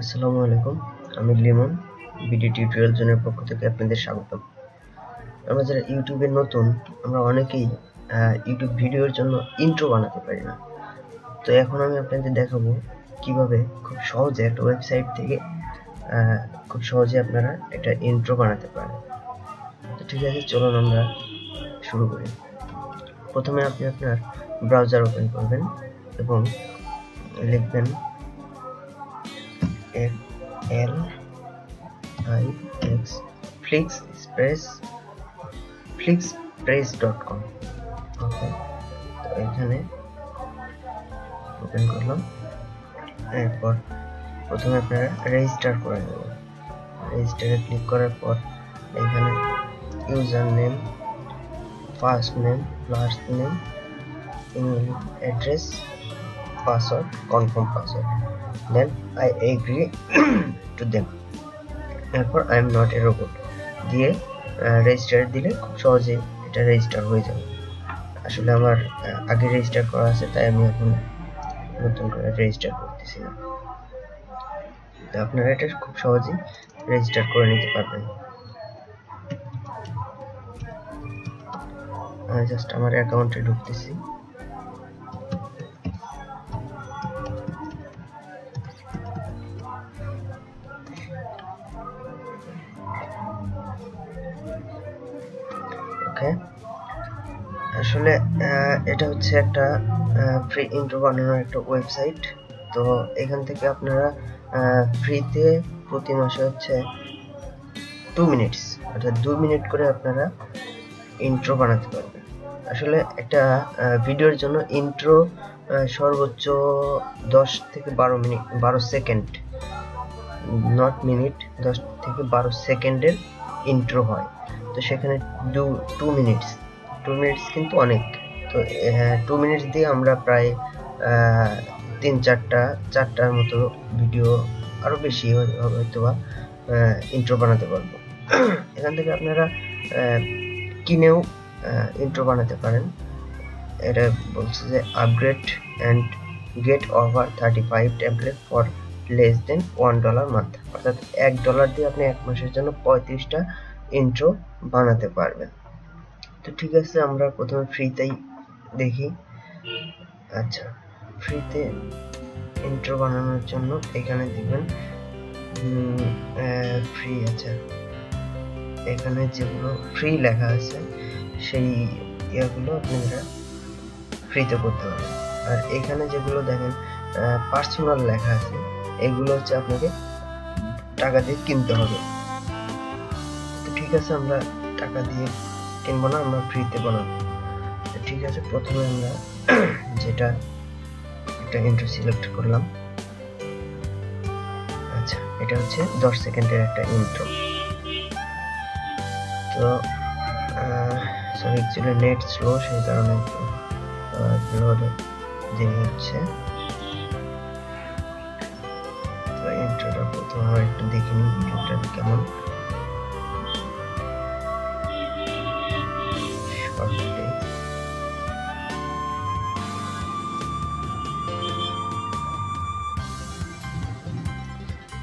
আসসালামু আলাইকুম, আমি লিমন বিডি টিউটোরিয়াল জোনের পক্ষ থেকে আপনাদের স্বাগতম। আমরা যারা ইউটিউবে নতুন, আমরা অনেকেই ইউটিউব ভিডিওর জন্য ইন্ট্রো বানাতে পারি না। তো এখন আমি আপনাদের দেখাবো কিভাবে খুব সহজে একটা ওয়েবসাইট থেকে খুব সহজে আপনারা একটা ইন্ট্রো বানাতে পারেন। তো ঠিক আছে, চলুন আমরা শুরু করি। প্রথমে আপনি আপনার ব্রাউজার ওপেন করবেন এবং লিখবেন flixpress.com। ওকে, তো এখানে ওপেন করলাম। এরপর প্রথমে আপনারা রেজিস্টার করে নেবেন। রেজিস্টারে ক্লিক করার পর এখানে user name, first name, last name, email address, password, confirm password, then I agree to them. এরপর I am not a robot দিয়ে রেজিস্টার দিলে খুব সহজে এটা রেজিস্টার হয়ে যাবে। আসলে আমার আগে রেজিস্টার করা আছে, তাই আমি এখন নতুন করে রেজিস্টার করতেছি না। তো আপনারা এটা খুব সহজেই রেজিস্টার করে নিতে পারবেন। আমি জাস্ট আমার অ্যাকাউন্টে ঢুকতেছি। ওকে, আসলে এটা হচ্ছে একটা ফ্রি ইন্ট্রো বানানোর একটা ওয়েবসাইট। তো এখান থেকে আপনারা ফ্রিতে প্রতি মাসে হচ্ছে 2 মিনিটস অর্থাৎ 2 মিনিট করে আপনারা ইন্ট্রো বানাতে পারবেন। আসলে একটা ভিডিওর জন্য ইন্ট্রো সর্বোচ্চ 10 থেকে 12 সেকেন্ড, নট মিনিট, 10 থেকে 12 সেকেন্ডের ইন্ট্রো হয়। তো সেখানে 2 মিনিটস কিন্তু অনেক। তো 2 মিনিটস দিয়ে আমরা প্রায় 3-4টার মতো ভিডিও, আরো বেশি হয়তো বা ইন্ট্রো বানাতে পারবো। এখান থেকে আপনারা কিনেও ইন্ট্রো বানাতে পারেন। এটা বলছে যে upgrade and get over 35 template for less than $1 month, অর্থাৎ $1 দিয়ে আপনি 1 মাসের জন্য 35টা ইন্ট্রো বানাতে পারবেন। তো ঠিক আছে, আমরা প্রথমে ফ্রিতেই দেখি। আচ্ছা, ফ্রিতে ইন্ট্রো বানানোর জন্য এখানে দিবেন ফ্রি। আচ্ছা, এখানে যেগুলো ফ্রি লেখা আছে সেই ইয়েগুলো আপনারা ফ্রিতে করতে পারেন। আর এখানে যেগুলো দেখেন পার্সোনাল লেখা আছে, এগুলো হচ্ছে আপনাকে টাকা দিয়ে কিনতে হবে। তো ঠিক আছে, আমরা টাকা দিয়ে কিনবো না, আমরা ফ্রিতে বানাবো। ঠিক আছে, প্রথমে আমরা যেটা একটা ইন্ট্রো সিলেক্ট করলাম। আচ্ছা, এটা হচ্ছে 10 সেকেন্ডের একটা ইন্ট্রো। তো সরি, অ্যাকচুয়ালি নেট স্লো, সেই কারণে লোড দেরি হচ্ছে। তো ইন্ট্রোটা প্রথমে আমরা একটু দেখে নিই ভিডিওটা কেমন।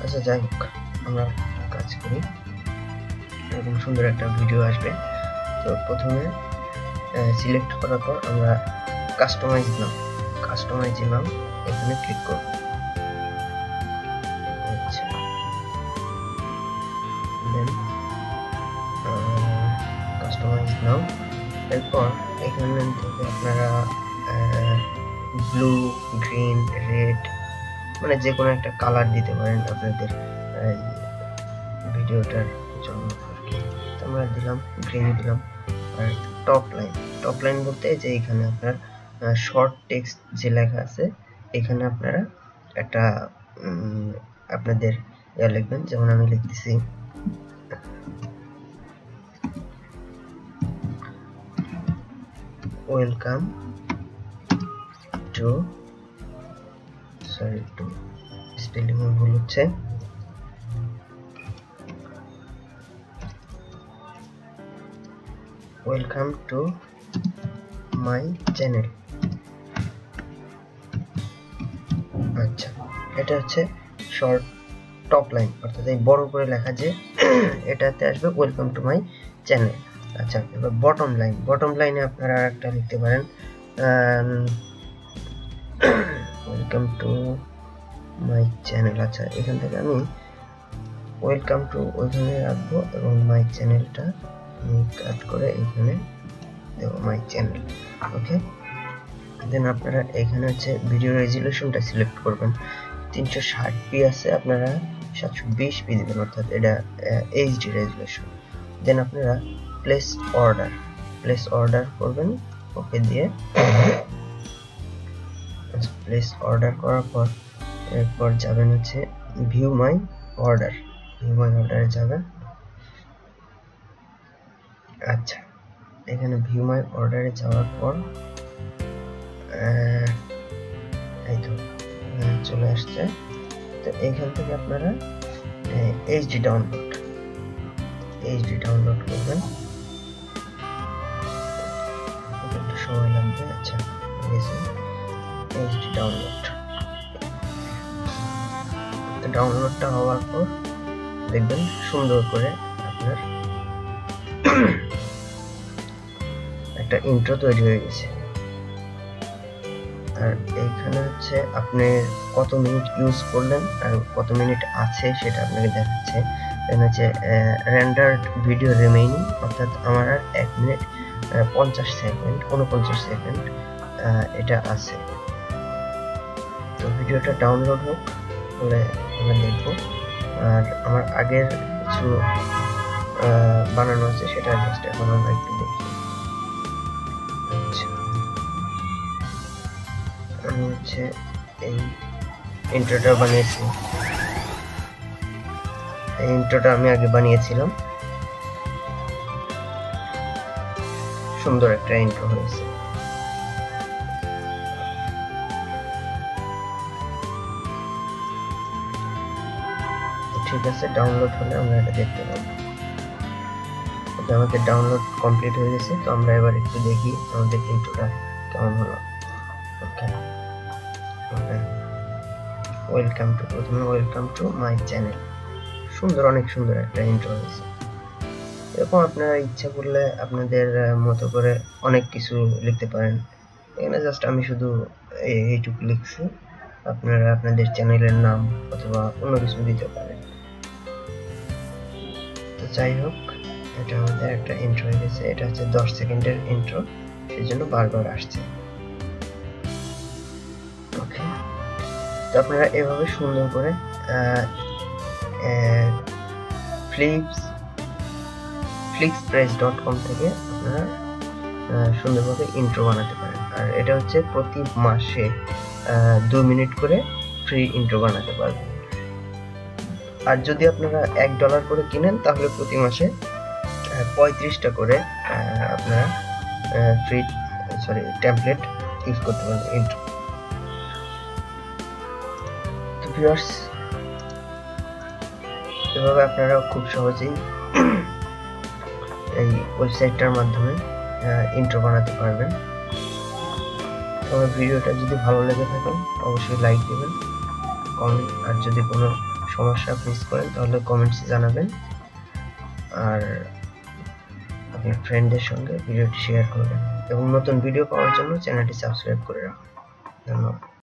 আচ্ছা, যাই হোক, আমরা কাজ করি, এরকম সুন্দর একটা ভিডিও আসবে। তো প্রথমে সিলেক্ট করার পর আমরা কাস্টমাইজ নাও এখানে ক্লিক করব। আচ্ছা, দেন কাস্টমাইজ নাও। এরপর এখানে থেকে আপনারা ব্লু, গ্রিন, রেড, মানে যে কোনো একটা কালার দিতে পারেন আপনাদের ভিডিওটার জন্য আর কি। তো আমরা দিলাম গ্রিন দিলাম। আর টপ লাইন বলতে যে এখানে আপনার শর্ট টেক্সট যে লেখা আছে, এখানে আপনারা একটা আপনাদের লিখবেন। যেমন আমি লিখতেছি welcome to, sorry to spelling ভুল হচ্ছে, ওয়েলকাম টু মাই চ্যানেল। আচ্ছা, এটা হচ্ছে শর্ট টপ লাইন অর্থাৎ এই বড় করে লেখা যে এটাতে আসবে ওয়েলকাম টু মাই চ্যানেল। আচ্ছা, এবার বটম লাইনে আপনারা একটা লিখতে পারেন ওয়েলকাম টু মাই চ্যানেল। আচ্ছা, এখান থেকে আমি ওয়েলকাম টু ওইখানে রাখবো এবং মাই চ্যানেলটা আমি কাট করে এখানে দেবো মাই চ্যানেল। ওকে, দেন আপনারা এখানে হচ্ছে ভিডিও রেজুলেশনটা সিলেক্ট করবেন। 360p আছে, আপনারা 720p দিবেন, অর্থাৎ এটা এইচডি রেজুলেশন। দেন আপনারা প্লেস অর্ডার করবেন, ওকে দিয়ে প্লেস অর্ডার করার পর এরপর যাবেন হচ্ছে ভিউ মাই অর্ডারে যাবেন। আচ্ছা, এখানে ভিউ মাই অর্ডারে যাওয়ার পর এই তো চলে আসছে। তো এইখান থেকে আপনারা এইচডি ডাউনলোড করবেন, একটু সময় লাগবে। আচ্ছা, এইচডি ডাউনলোডটা হওয়ার পর দেখবেন সুন্দর করে আপনার একটা ইন্ট্রো তৈরি হয়ে গেছে। আর এইখানে হচ্ছে আপনি কত মিনিট ইউজ করলেন আর কত মিনিট আছে সেটা আপনাকে দেখাচ্ছে। এখানে হচ্ছে রেন্ডার্ড ভিডিও রিমেইনিং, অর্থাৎ আমার আর 1 মিনিট 49 সেকেন্ড এটা আছে। তো ভিডিওটা ডাউনলোড হোক বলে আমরা দেখব। আর আমার আগের কিছু বানানো আছে সেটা জাস্ট এখন আমরা একটু দেখি। আচ্ছা, আমি হচ্ছে এই ইন্ট্রোটা বানিয়েছি, এই ইন্ট্রোটা আমি আগে বানিয়েছিলাম, সুন্দর একটা ইন্ট্রো হয়েছে। ঠিক আছে, ডাউনলোড হলে আমরা এটা দেখতে পাবো। আমাদের ডাউনলোড কমপ্লিট হয়ে গেছে। তো আমরা এবার একটু দেখি আমাদের ইন্ট্রোটা কেমন হলো। ওকে, প্রথমে ওয়েলকাম টু মাই চ্যানেল, অনেক সুন্দর একটা ইন্ট্রো হয়েছে। এরকম আপনারা ইচ্ছা করলে আপনাদের মতো করে অনেক কিছু লিখতে পারেন। এখানে জাস্ট আমি শুধু এইটুকু লিখছি, আপনারা আপনাদের চ্যানেলের নাম অথবা অন্য কিছু দিতে পারেন। তো যাই হোক, এটা আমাদের একটা ইন্ট্রো হয়ে গেছে। এটা হচ্ছে 10 সেকেন্ডের ইন্ট্রো, সেজন্য বারবার আসছে। ওকে, তো আপনারা এভাবে সুন্দর করে flixpress.com থেকে আপনারা সুন্দরভাবে ইন্ট্রো বানাতে পারেন। আর এটা হচ্ছে প্রতি মাসে 2 মিনিট করে ফ্রি ইন্ট্রো বানাতে পারবেন। আর যদি আপনারা $1 করে কিনেন তাহলে প্রতি মাসে 35টা করে আপনারা টেমপ্লেট ইউজ করতে পারবেন ইন্ট্রো। তো ভিউয়ার্স, এভাবে আপনারা খুব সহজেই এই ওয়েবসাইটটার মাধ্যমে ইন্ট্রো বানাতে পারবেন। আমার ভিডিওটা যদি ভালো লেগে থাকে অবশ্যই লাইক দিবেন, কমেন্ট, আর যদি কোনো সমস্যা ফেস করেন তাহলে কমেন্টসে জানাবেন। আর আপনার ফ্রেন্ডদের সঙ্গে ভিডিওটি শেয়ার করবেন এবং নতুন ভিডিও পাওয়ার জন্য চ্যানেলটি সাবস্ক্রাইব করে রাখুন। ধন্যবাদ।